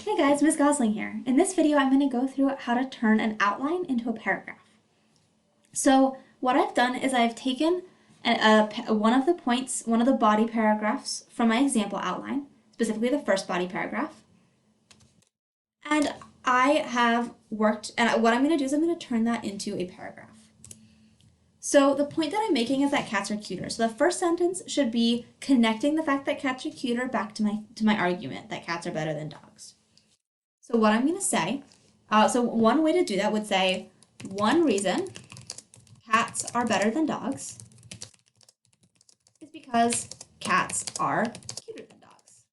Hey guys, Ms. Gosling here. In this video, I'm going to go through how to turn an outline into a paragraph. So what I've done is I've taken one of the body paragraphs from my example outline, specifically the first body paragraph, and I have worked, and what I'm going to do is I'm going to turn that into a paragraph. So the point that I'm making is that cats are cuter. So the first sentence should be connecting the fact that cats are cuter back to my argument that cats are better than dogs. So what I'm going to say, so one way to do that would say, one reason cats are better than dogs is because cats are cuter than dogs.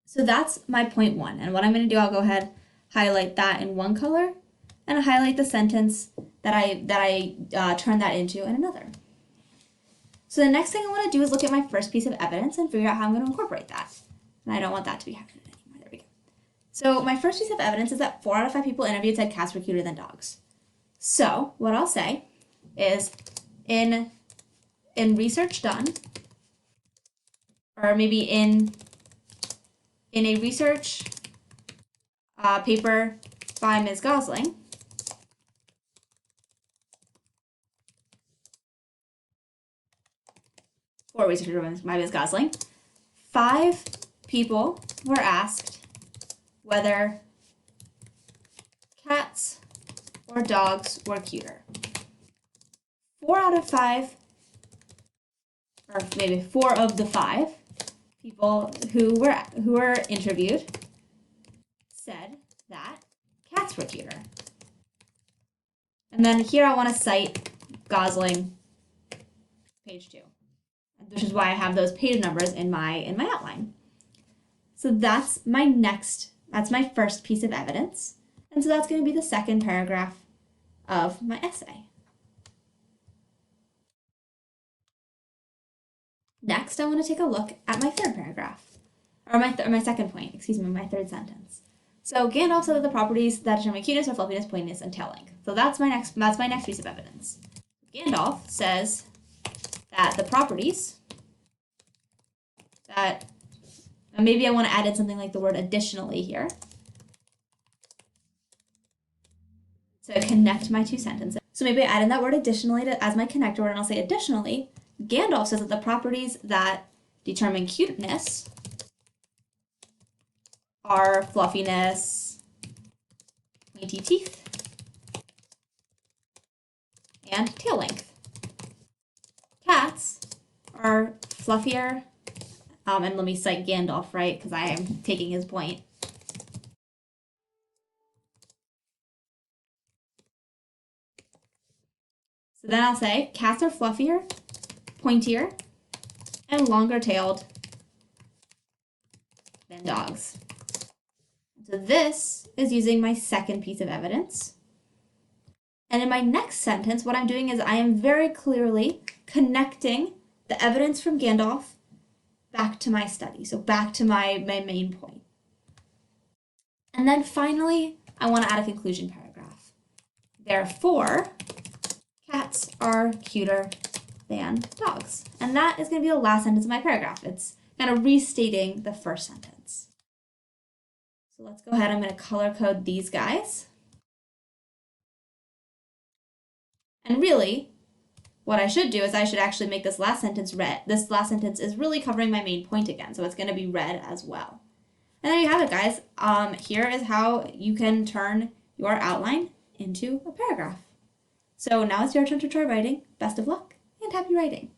So that's my point one. And what I'm going to do, I'll go ahead, highlight that in one color, and highlight the sentence that I turned that into in another. So the next thing I want to do is look at my first piece of evidence and figure out how I'm going to incorporate that. And I don't want that to be happening anymore. There we go. So my first piece of evidence is that 4 out of 5 people interviewed said cats were cuter than dogs. So what I'll say is in research done, or maybe in a research paper by Ms. Gosling, or research by Ms. Gosling, 5 people were asked whether cats or dogs were cuter. 4 out of 5, or maybe 4 of the 5 people who were interviewed said that cats were cuter. And then here I want to cite Gosling, page 2, which is why I have those page numbers in my outline. So that's my first piece of evidence. And so that's going to be the second paragraph of my essay. Next, I want to take a look at my third paragraph, or my second point, my third sentence. So Gandalf said that the properties that determine cuteness are fluffiness, pointiness, and tail length. So that's my next piece of evidence. Gandalf says that the properties that, maybe I want to add in something like the word additionally here to connect my two sentences. So maybe I add in that word additionally as my connector word, and I'll say additionally, Gandalf says that the properties that determine cuteness are fluffiness, pointy teeth, and tail length. Cats are fluffier, and let me cite Gandalf, right, because I am taking his point. So then I'll say cats are fluffier, pointier, and longer-tailed than dogs. So this is using my second piece of evidence. And in my next sentence, what I'm doing is I am very clearly connecting the evidence from Gandalf back to my study, so back to my main point. And then finally, I want to add a conclusion paragraph. Therefore, cats are cuter than dogs. And that is going to be the last sentence of my paragraph. It's kind of restating the first sentence. So let's go ahead. I'm going to color code these guys. And really, what I should do is I should actually make this last sentence red. This last sentence is really covering my main point again, so it's going to be red as well. And there you have it, guys. Here is how you can turn your outline into a paragraph. So now it's your turn to try writing. Best of luck and happy writing.